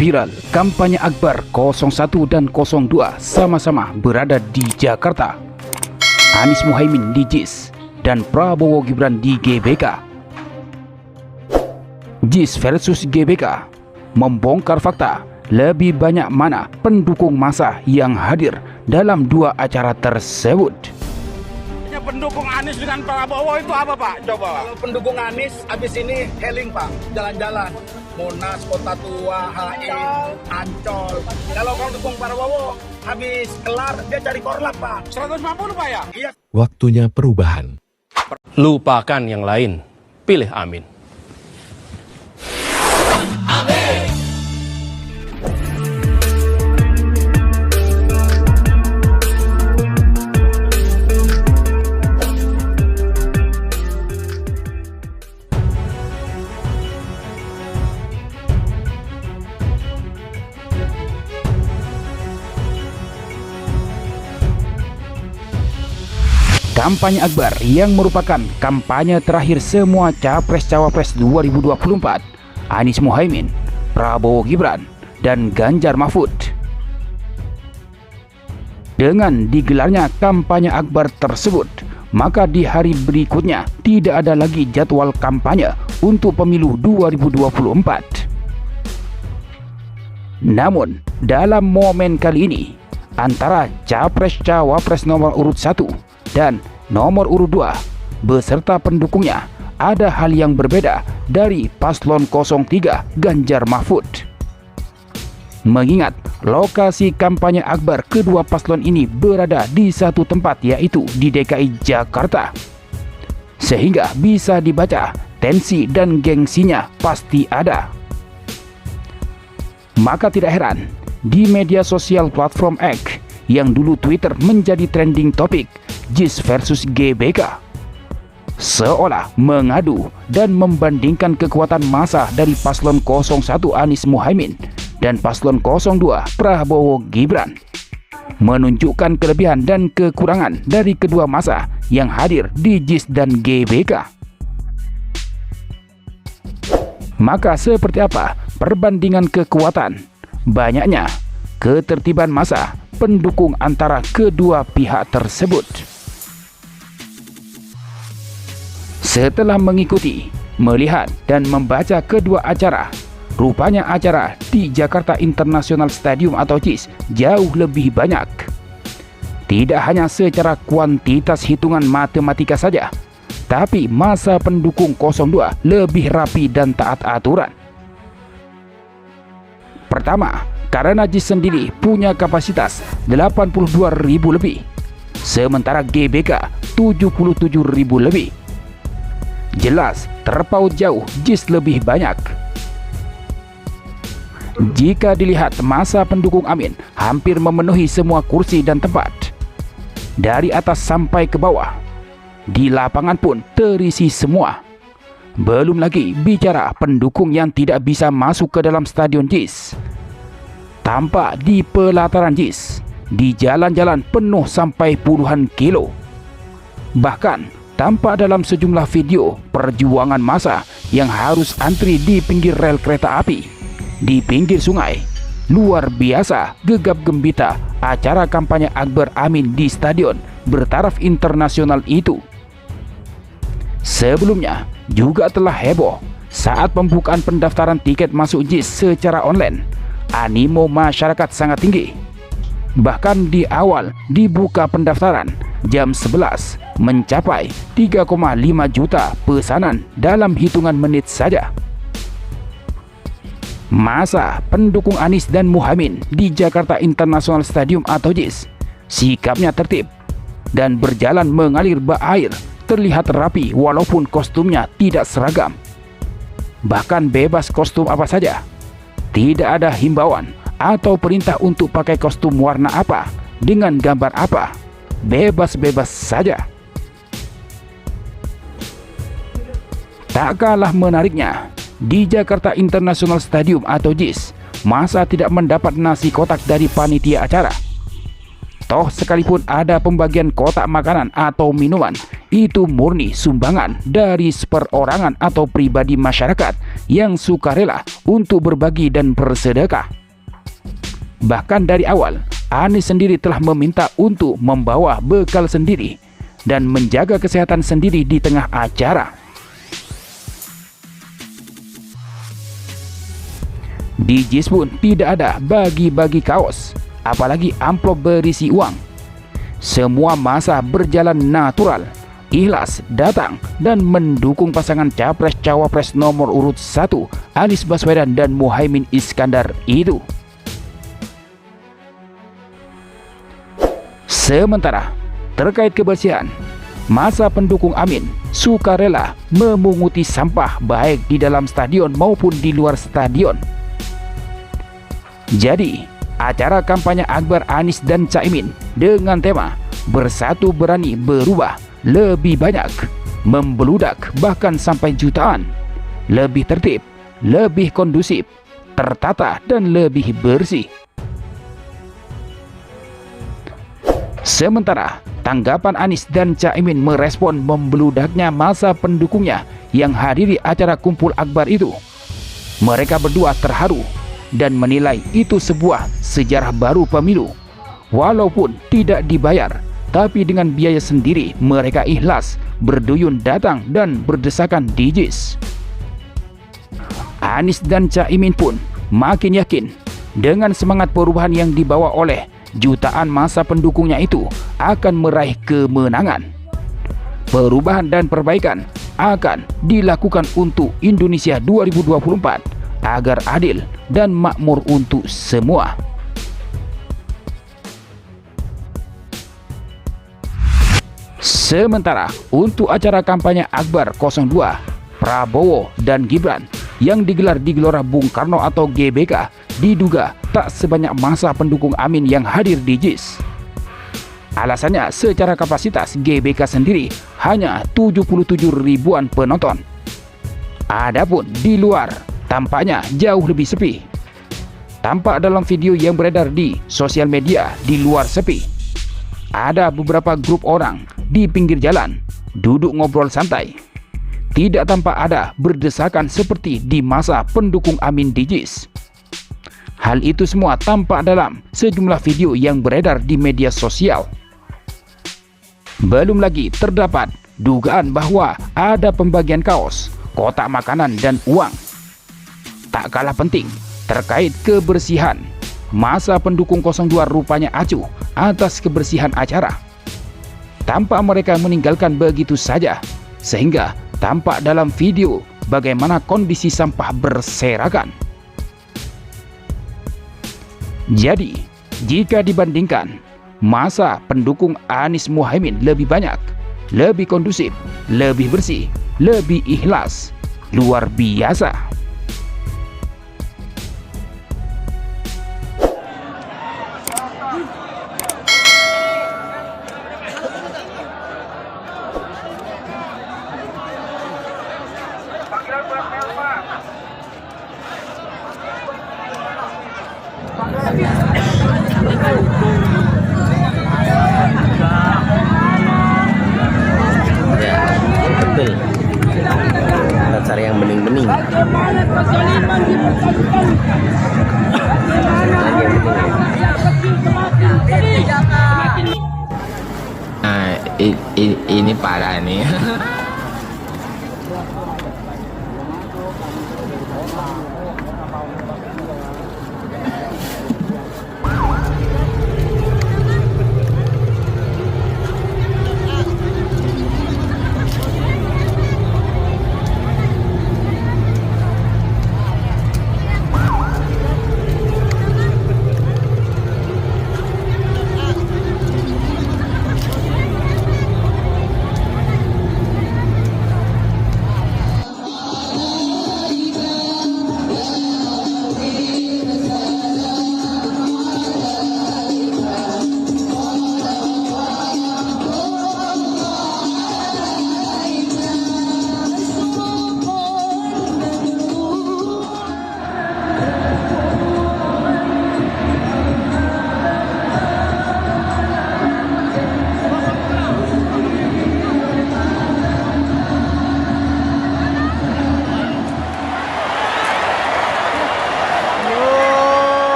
Viral, kampanye Akbar 01 dan 02 sama-sama berada di Jakarta. Anies Muhaimin di JIS dan Prabowo Gibran di GBK. JIS versus GBK membongkar fakta lebih banyak mana pendukung massa yang hadir dalam dua acara tersebut. Pendukung Anies dengan Prabowo itu apa, Pak? Coba. Kalau pendukung Anies habis ini healing, Pak, jalan-jalan. Monas, Kota Tua, HI, Ancol. Kalau pendukung Prabowo habis kelar dia cari korlap, Pak. 150, Pak ya? Iya. Waktunya perubahan. Lupakan yang lain, pilih Amin. Kampanye Akbar yang merupakan kampanye terakhir semua Capres-Cawapres 2024, Anies Muhaimin, Prabowo Gibran, dan Ganjar Mahfud. Dengan digelarnya kampanye Akbar tersebut, maka di hari berikutnya tidak ada lagi jadwal kampanye untuk pemilu 2024. Namun, dalam momen kali ini, antara Capres-Cawapres nomor urut 1 dan nomor urut 2 beserta pendukungnya ada hal yang berbeda dari paslon 03 Ganjar Mahfud. Mengingat lokasi kampanye Akbar kedua paslon ini berada di satu tempat, yaitu di DKI Jakarta, sehingga bisa dibaca tensi dan gengsinya pasti ada. Maka tidak heran di media sosial platform X yang dulu Twitter menjadi trending topik, JIS versus GBK, seolah mengadu dan membandingkan kekuatan massa dari paslon 01 Anies Muhaimin dan paslon 02 Prabowo Gibran, menunjukkan kelebihan dan kekurangan dari kedua massa yang hadir di JIS dan GBK. Maka seperti apa perbandingan kekuatan, banyaknya, ketertiban massa pendukung antara kedua pihak tersebut? Setelah mengikuti, melihat, dan membaca kedua acara, rupanya acara di Jakarta International Stadium atau JIS jauh lebih banyak. Tidak hanya secara kuantitas hitungan matematika saja, tapi massa pendukung 02 lebih rapi dan taat aturan. Pertama, karena JIS sendiri punya kapasitas 82.000 lebih, sementara GBK 77.000 lebih. Jelas terpaut jauh JIS lebih banyak. Jika dilihat massa pendukung Amin hampir memenuhi semua kursi dan tempat, dari atas sampai ke bawah, di lapangan pun terisi semua. Belum lagi bicara pendukung yang tidak bisa masuk ke dalam stadion JIS, tampak di pelataran JIS, di jalan-jalan penuh sampai puluhan kilo. Bahkan tampak dalam sejumlah video perjuangan massa yang harus antri di pinggir rel kereta api, di pinggir sungai. Luar biasa gegap gembita acara kampanye Akbar Amin di stadion bertaraf internasional itu. Sebelumnya juga telah heboh saat pembukaan pendaftaran tiket masuk JIS secara online. Animo masyarakat sangat tinggi. Bahkan di awal dibuka pendaftaran jam 11 mencapai 3,5 juta pesanan dalam hitungan menit saja. Massa pendukung Anies dan Muhaimin di Jakarta International Stadium atau JIS sikapnya tertib dan berjalan mengalir bak air, terlihat rapi walaupun kostumnya tidak seragam. Bahkan bebas kostum apa saja. Tidak ada himbauan atau perintah untuk pakai kostum warna apa, dengan gambar apa. Bebas-bebas saja. Tak kalah menariknya, di Jakarta International Stadium atau JIS, massa tidak mendapat nasi kotak dari panitia acara. Toh sekalipun ada pembagian kotak makanan atau minuman, itu murni sumbangan dari seperorangan atau pribadi masyarakat yang sukarela untuk berbagi dan bersedekah. Bahkan dari awal, Anies sendiri telah meminta untuk membawa bekal sendiri dan menjaga kesehatan sendiri di tengah acara. Di JIS pun tidak ada bagi-bagi kaos, apalagi amplop berisi uang. Semua masa berjalan natural, ikhlas datang dan mendukung pasangan Capres-Cawapres nomor urut 1 Anies Baswedan dan Muhaimin Iskandar itu. Sementara terkait kebersihan, masa pendukung Amin sukarela memunguti sampah baik di dalam stadion maupun di luar stadion. Jadi, acara kampanye akbar Anies dan Caimin dengan tema Bersatu Berani Berubah lebih banyak, membeludak bahkan sampai jutaan, lebih tertib, lebih kondusif, tertata dan lebih bersih. Sementara tanggapan Anies dan Caimin merespon membeludaknya masa pendukungnya yang hadiri acara kumpul akbar itu. Mereka berdua terharu dan menilai itu sebuah sejarah baru pemilu. Walaupun tidak dibayar, tapi dengan biaya sendiri mereka ikhlas berduyun datang dan berdesakan di JIS. Anies dan Caimin pun makin yakin dengan semangat perubahan yang dibawa oleh jutaan masa pendukungnya itu akan meraih kemenangan. Perubahan dan perbaikan akan dilakukan untuk Indonesia 2024 agar adil dan makmur untuk semua. Sementara untuk acara kampanye akbar 02 Prabowo dan Gibran yang digelar di Gelora Bung Karno atau GBK diduga tak sebanyak masa pendukung Amin yang hadir di JIS. Alasannya secara kapasitas GBK sendiri hanya 77 ribuan penonton. Adapun di luar tampaknya jauh lebih sepi. Tampak dalam video yang beredar di sosial media di luar sepi. Ada beberapa grup orang di pinggir jalan duduk ngobrol santai. Tidak tampak ada berdesakan seperti di masa pendukung Amin di JIS. Hal itu semua tampak dalam sejumlah video yang beredar di media sosial. Belum lagi terdapat dugaan bahwa ada pembagian kaos, kotak makanan dan uang. Tak kalah penting terkait kebersihan, masa pendukung 02 rupanya acuh atas kebersihan acara. Tampak mereka meninggalkan begitu saja, sehingga tampak dalam video bagaimana kondisi sampah berserakan. Jadi, jika dibandingkan, masa pendukung Anies Muhaimin lebih banyak, lebih kondusif, lebih bersih, lebih ikhlas, luar biasa. Ya, betul. Kita cari yang bening-bening. Lagi yang bening. Nah, ini parah nih.